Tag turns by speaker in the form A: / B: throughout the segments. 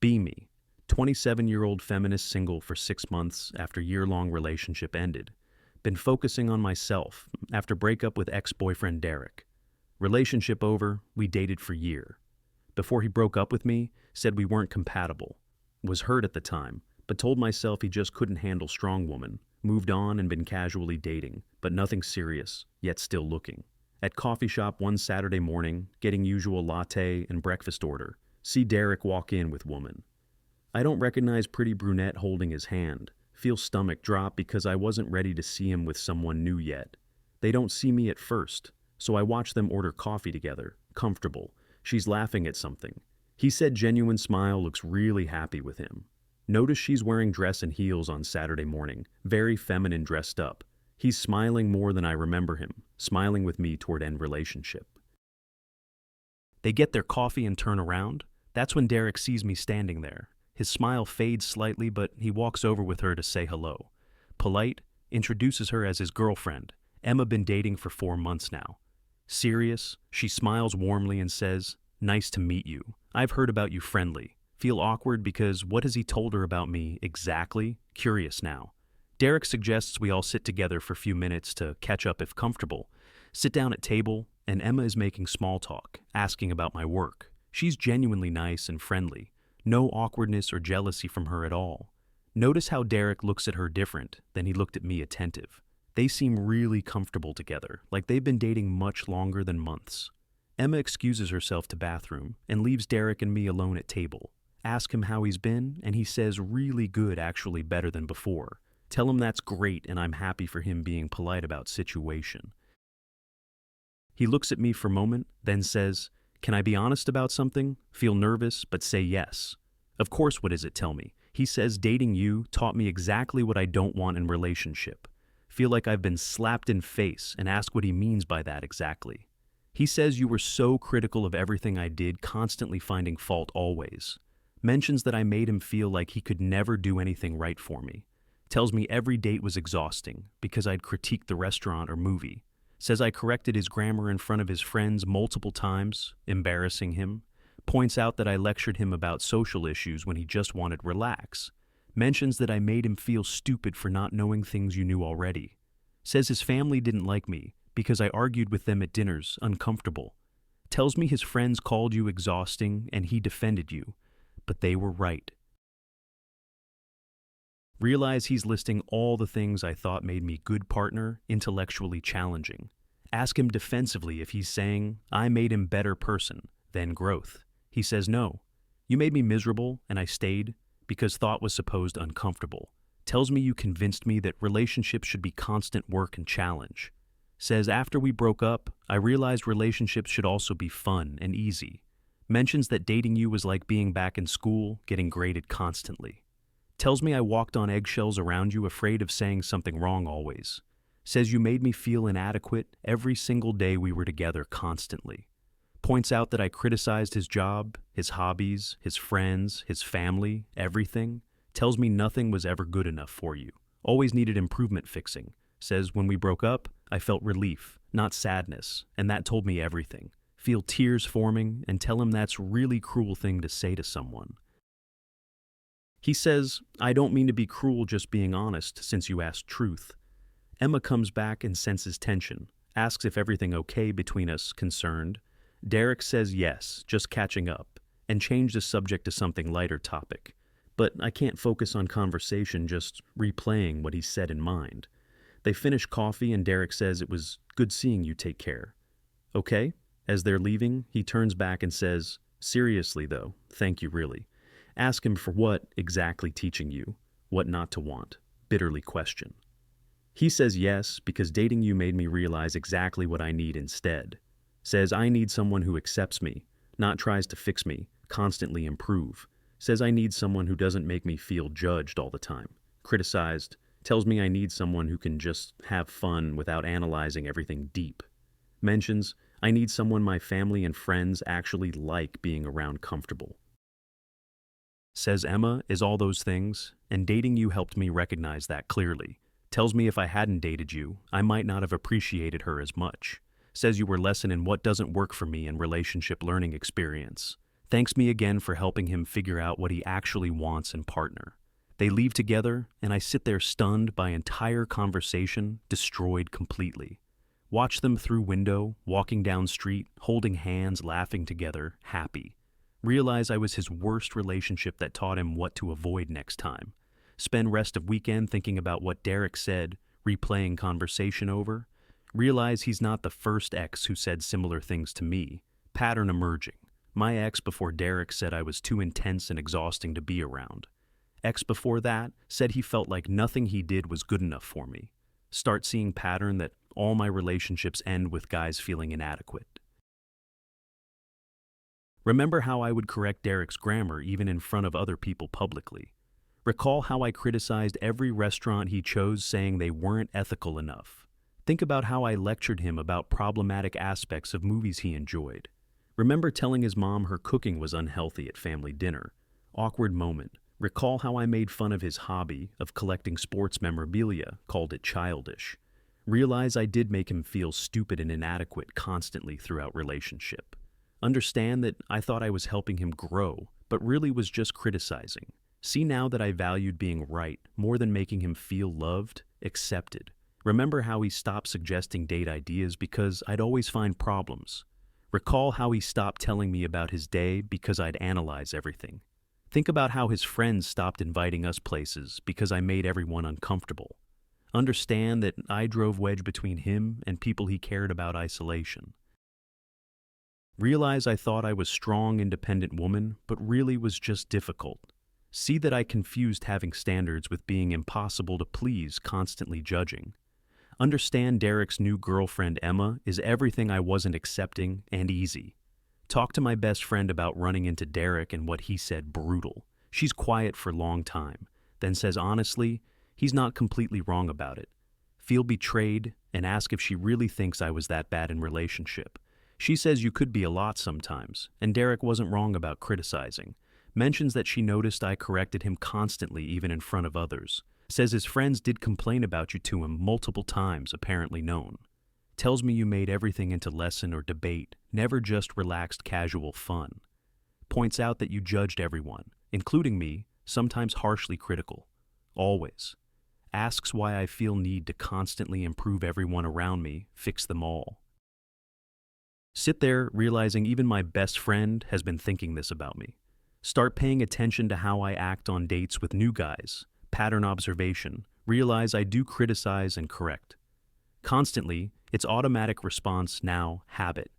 A: Be me. 27-year-old feminist single for 6 months after year-long relationship ended. Been focusing on myself after breakup with ex-boyfriend Derek. Relationship over, we dated for a year. Before he broke up with me, said we weren't compatible. Was hurt at the time, but told myself he just couldn't handle strong woman. Moved on and been casually dating, but nothing serious, yet still looking. At coffee shop one Saturday morning, getting usual latte and breakfast order. See Derek walk in with woman. I don't recognize pretty brunette holding his hand. Feel stomach drop because I wasn't ready to see him with someone new yet. They don't see me at first, so I watch them order coffee together, comfortable. She's laughing at something. He said genuine smile, looks really happy with him. Notice she's wearing dress and heels on Saturday morning, very feminine dressed up. He's smiling more than I remember him, smiling with me toward end relationship. They get their coffee and turn around. That's when Derek sees me standing there. His smile fades slightly, but he walks over with her to say hello. Polite, introduces her as his girlfriend. Emma been dating for 4 months now. Serious, she smiles warmly and says, "Nice to meet you. I've heard about you friendly." Feel awkward because what has he told her about me exactly? Curious now. Derek suggests we all sit together for a few minutes to catch up if comfortable. Sit down at table, and Emma is making small talk, asking about my work. She's genuinely nice and friendly. No awkwardness or jealousy from her at all. Notice how Derek looks at her different than he looked at me attentive. They seem really comfortable together, like they've been dating much longer than months. Emma excuses herself to bathroom and leaves Derek and me alone at table. Ask him how he's been, and he says really good, actually better than before. Tell him that's great and I'm happy for him being polite about situation. He looks at me for a moment, then says, "Can I be honest about something? Feel nervous, but say yes." Of course, what is it? Tell me. He says dating you taught me exactly what I don't want in relationship. Feel like I've been slapped in face and ask what he means by that exactly. He says you were so critical of everything I did, constantly finding fault always. Mentions that I made him feel like he could never do anything right for me. Tells me every date was exhausting because I'd critiqued the restaurant or movie. Says I corrected his grammar in front of his friends multiple times, embarrassing him. Points out that I lectured him about social issues when he just wanted relax. Mentions that I made him feel stupid for not knowing things you knew already. Says his family didn't like me because I argued with them at dinners, uncomfortable. Tells me his friends called you exhausting and he defended you, but they were right. Realize he's listing all the things I thought made me good partner, intellectually challenging. Ask him defensively if he's saying, I made him better person, then growth. He says no. You made me miserable and I stayed because thought was supposed uncomfortable. Tells me you convinced me that relationships should be constant work and challenge. Says after we broke up, I realized relationships should also be fun and easy. Mentions that dating you was like being back in school, getting graded constantly. Tells me I walked on eggshells around you, afraid of saying something wrong always. Says you made me feel inadequate every single day we were together constantly. Points out that I criticized his job, his hobbies, his friends, his family, everything. Tells me nothing was ever good enough for you. Always needed improvement fixing. Says when we broke up, I felt relief, not sadness, and that told me everything. Feel tears forming and tell him that's a really cruel thing to say to someone. He says, I don't mean to be cruel, just being honest since you asked truth. Emma comes back and senses tension, asks if everything okay between us, concerned. Derek says yes, just catching up, and changed the subject to something lighter topic. But I can't focus on conversation, just replaying what he said in mind. They finish coffee and Derek says it was good seeing you, take care. Okay? As they're leaving, he turns back and says, seriously though, thank you really. Ask him for what exactly teaching you, what not to want, bitterly question. He says yes, because dating you made me realize exactly what I need instead. Says I need someone who accepts me, not tries to fix me, constantly improve. Says I need someone who doesn't make me feel judged all the time, criticized. Tells me I need someone who can just have fun without analyzing everything deep. Mentions I need someone my family and friends actually like being around, comfortable. Says Emma is all those things, and dating you helped me recognize that clearly. Tells me if I hadn't dated you, I might not have appreciated her as much. Says you were lesson in what doesn't work for me in relationship learning experience. Thanks me again for helping him figure out what he actually wants in partner. They leave together, and I sit there stunned by entire conversation destroyed completely. Watch them through window, walking down street, holding hands, laughing together, happy. Realize I was his worst relationship that taught him what to avoid next time. Spend rest of weekend thinking about what Derek said, replaying conversation over. Realize he's not the first ex who said similar things to me. Pattern emerging. My ex before Derek said I was too intense and exhausting to be around. Ex before that said he felt like nothing he did was good enough for me. Start seeing pattern that all my relationships end with guys feeling inadequate. Remember how I would correct Derek's grammar even in front of other people publicly. Recall how I criticized every restaurant he chose, saying they weren't ethical enough. Think about how I lectured him about problematic aspects of movies he enjoyed. Remember telling his mom her cooking was unhealthy at family dinner. Awkward moment. Recall how I made fun of his hobby of collecting sports memorabilia, called it childish. Realize I did make him feel stupid and inadequate constantly throughout relationship. Understand that I thought I was helping him grow, but really was just criticizing. See now that I valued being right more than making him feel loved, accepted. Remember how he stopped suggesting date ideas because I'd always find problems. Recall how he stopped telling me about his day because I'd analyze everything. Think about how his friends stopped inviting us places because I made everyone uncomfortable. Understand that I drove wedge between him and people he cared about isolation. Realize I thought I was strong, independent woman, but really was just difficult. See that I confused having standards with being impossible to please, constantly judging. Understand Derek's new girlfriend, Emma, is everything I wasn't accepting and easy. Talk to my best friend about running into Derek and what he said brutal. She's quiet for a long time, then says honestly, he's not completely wrong about it. Feel betrayed and ask if she really thinks I was that bad in relationship. She says you could be a lot sometimes, and Derek wasn't wrong about criticizing. Mentions that she noticed I corrected him constantly even in front of others. Says his friends did complain about you to him multiple times, apparently known. Tells me you made everything into lesson or debate, never just relaxed casual fun. Points out that you judged everyone, including me, sometimes harshly critical. Always. Asks why I feel need to constantly improve everyone around me, fix them all. Sit there realizing even my best friend has been thinking this about me. Start paying attention to how I act on dates with new guys. Pattern observation. Realize I do criticize and correct. Constantly, it's automatic response now habit.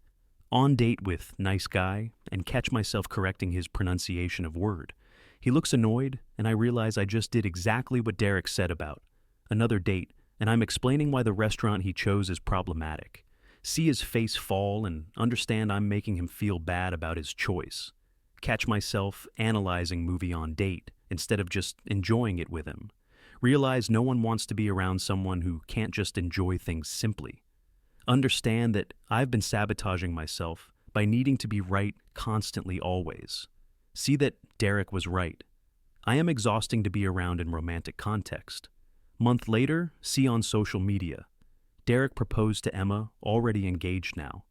A: On date with nice guy and catch myself correcting his pronunciation of word. He looks annoyed and I realize I just did exactly what Derek said about. Another date and I'm explaining why the restaurant he chose is problematic. See his face fall and understand I'm making him feel bad about his choice. Catch myself analyzing movie on date instead of just enjoying it with him. Realize no one wants to be around someone who can't just enjoy things simply. Understand that I've been sabotaging myself by needing to be right constantly always. See that Derek was right. I am exhausting to be around in romantic context. Month later, see on social media. Derek proposed to Emma, already engaged now.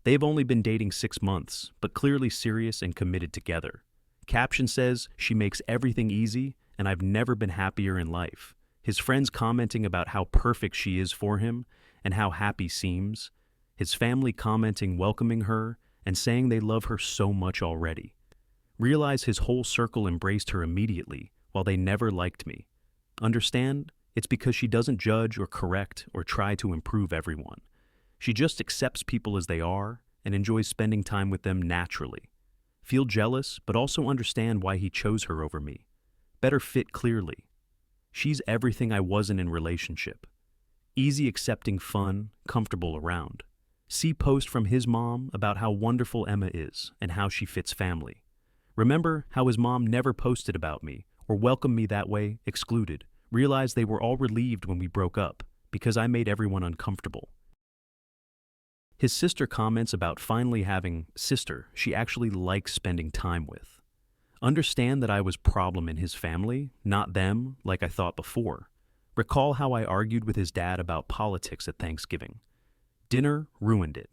A: They've only been dating 6 months, but clearly serious and committed together. Caption says, she makes everything easy, and I've never been happier in life. His friends commenting about how perfect she is for him, and how happy seems. His family commenting welcoming her, and saying they love her so much already. Realize his whole circle embraced her immediately, while they never liked me. Understand, it's because she doesn't judge or correct or try to improve everyone. She just accepts people as they are and enjoys spending time with them naturally. Feel jealous, but also understand why he chose her over me. Better fit clearly. She's everything I wasn't in relationship. Easy accepting fun, comfortable around. See post from his mom about how wonderful Emma is and how she fits family. Remember how his mom never posted about me or welcomed me that way, excluded. Realize they were all relieved when we broke up because I made everyone uncomfortable. His sister comments about finally having sister she actually likes spending time with. Understand that I was problem in his family, not them, like I thought before. Recall how I argued with his dad about politics at Thanksgiving. Dinner ruined it.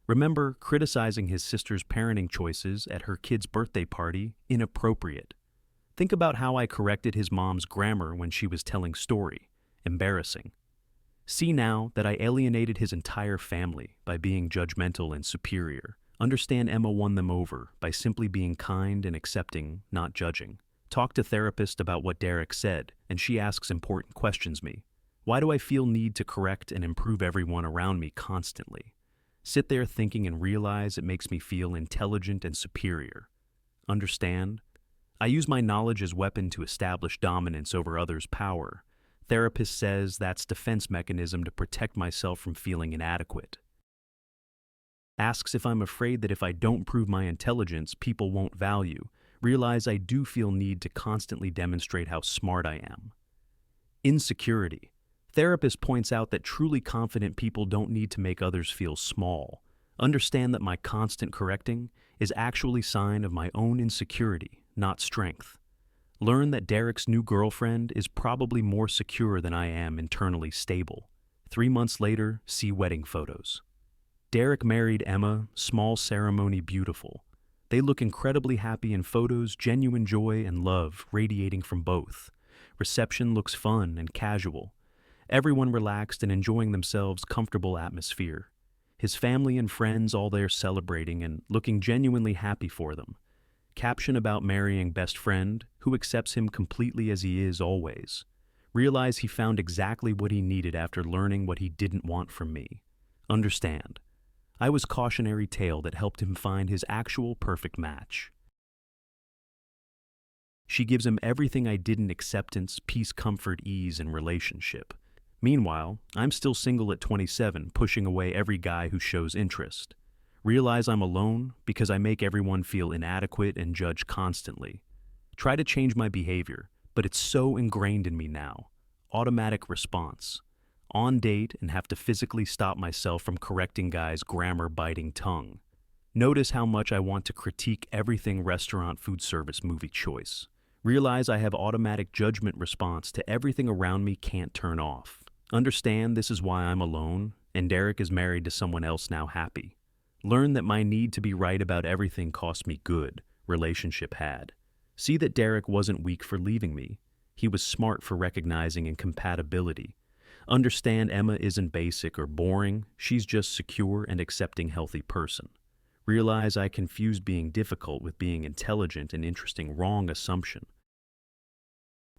A: Remember criticizing his sister's parenting choices at her kid's birthday party inappropriate. Think about how I corrected his mom's grammar when she was telling story. Embarrassing. See now that I alienated his entire family by being judgmental and superior. Understand Emma won them over by simply being kind and accepting, not judging. Talk to therapist about what Derek said, and she asks important questions me. Why do I feel need to correct and improve everyone around me constantly? Sit there thinking and realize it makes me feel intelligent and superior. Understand? I use my knowledge as weapon to establish dominance over others' power. Therapist says that's defense mechanism to protect myself from feeling inadequate. Asks if I'm afraid that if I don't prove my intelligence, people won't value. Realize I do feel need to constantly demonstrate how smart I am. Insecurity. Therapist points out that truly confident people don't need to make others feel small. Understand that my constant correcting is actually a sign of my own insecurity, not strength. Learn that Derek's new girlfriend is probably more secure than I am internally stable. 3 months later, see wedding photos. Derek married Emma, small ceremony beautiful. They look incredibly happy in photos, genuine joy and love radiating from both. Reception looks fun and casual. Everyone relaxed and enjoying themselves, comfortable atmosphere. His family and friends all there celebrating and looking genuinely happy for them. Caption about marrying best friend, who accepts him completely as he is always. Realize he found exactly what he needed after learning what he didn't want from me. Understand. I was cautionary tale that helped him find his actual perfect match. She gives him everything I didn't: acceptance, peace, comfort, ease, and relationship. Meanwhile, I'm still single at 27, pushing away every guy who shows interest. Realize I'm alone because I make everyone feel inadequate and judge constantly. Try to change my behavior, but it's so ingrained in me now. Automatic response. On date and have to physically stop myself from correcting guys' grammar-biting tongue. Notice how much I want to critique everything restaurant, food service, movie choice. Realize I have automatic judgment response to everything around me, can't turn off. Understand this is why I'm alone, and Derek is married to someone else now happy. Learn that my need to be right about everything cost me good, relationship had. See that Derek wasn't weak for leaving me. He was smart for recognizing incompatibility. Understand Emma isn't basic or boring, she's just secure and accepting healthy person. Realize I confuse being difficult with being intelligent and interesting, wrong assumption.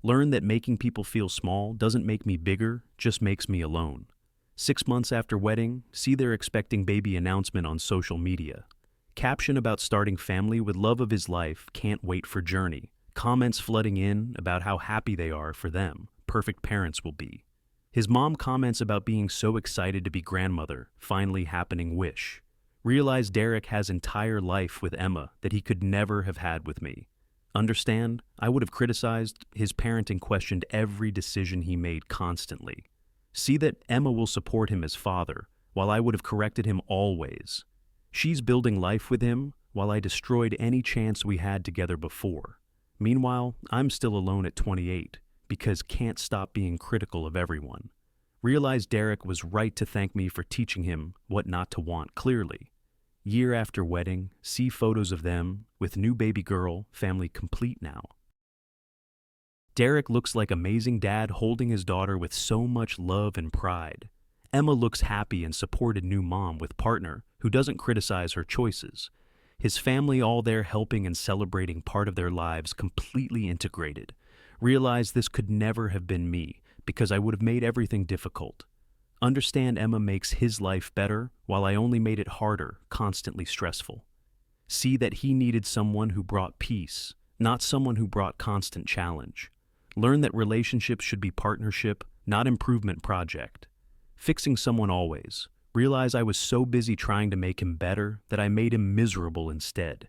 A: Learn that making people feel small doesn't make me bigger, just makes me alone. 6 months after wedding, see their expecting baby announcement on social media. Caption about starting family with love of his life, can't wait for journey. Comments flooding in about how happy they are for them, perfect parents will be. His mom comments about being so excited to be grandmother, finally happening wish. Realize Derek has entire life with Emma that he could never have had with me. Understand, I would have criticized his parenting, questioned every decision he made constantly. See that Emma will support him as father, while I would have corrected him always. She's building life with him, while I destroyed any chance we had together before. Meanwhile, I'm still alone at 28, because can't stop being critical of everyone. Realize Derek was right to thank me for teaching him what not to want clearly. Year after wedding, see photos of them, with new baby girl, family complete now. Derek looks like amazing dad holding his daughter with so much love and pride. Emma looks happy and supported new mom with partner who doesn't criticize her choices. His family all there helping and celebrating part of their lives completely integrated. Realize this could never have been me because I would have made everything difficult. Understand Emma makes his life better while I only made it harder, constantly stressful. See that he needed someone who brought peace, not someone who brought constant challenge. Learn that relationships should be partnership, not improvement project. Fixing someone always. Realize I was so busy trying to make him better that I made him miserable instead.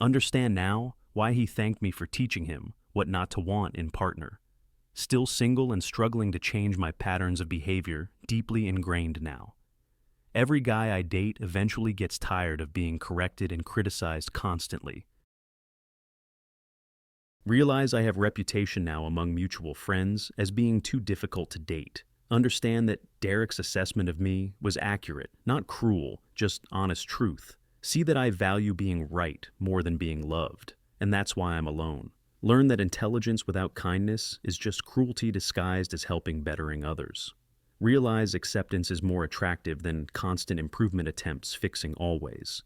A: Understand now why he thanked me for teaching him what not to want in partner. Still single and struggling to change my patterns of behavior, deeply ingrained now. Every guy I date eventually gets tired of being corrected and criticized constantly. Realize I have reputation now among mutual friends as being too difficult to date. Understand that Derek's assessment of me was accurate, not cruel, just honest truth. See that I value being right more than being loved, and that's why I'm alone. Learn that intelligence without kindness is just cruelty disguised as helping bettering others. Realize acceptance is more attractive than constant improvement attempts fixing always.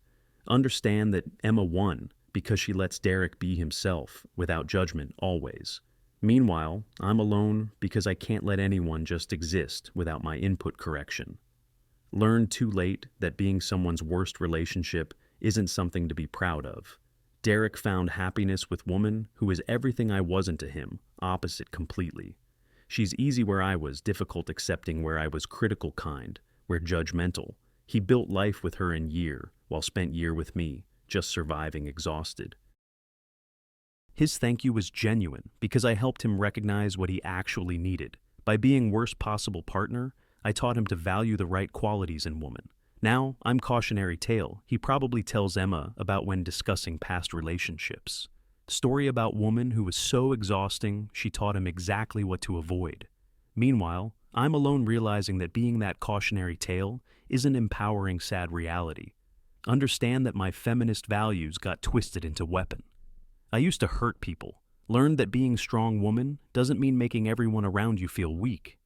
A: Understand that Emma won because she lets Derek be himself without judgment always. Meanwhile, I'm alone because I can't let anyone just exist without my input correction. Learn too late that being someone's worst relationship isn't something to be proud of. Derek found happiness with woman who is everything I wasn't to him, opposite completely. She's easy where I was difficult accepting, where I was critical kind, where judgmental. He built life with her in year, while spent year with me, just surviving exhausted. His thank you was genuine because I helped him recognize what he actually needed. By being worst possible partner, I taught him to value the right qualities in woman. Now, I'm cautionary tale. He probably tells Emma about when discussing past relationships. Story about woman who was so exhausting, she taught him exactly what to avoid. Meanwhile, I'm alone realizing that being that cautionary tale isn't empowering sad reality. Understand that my feminist values got twisted into weapon. I used to hurt people. Learned that being strong woman doesn't mean making everyone around you feel weak.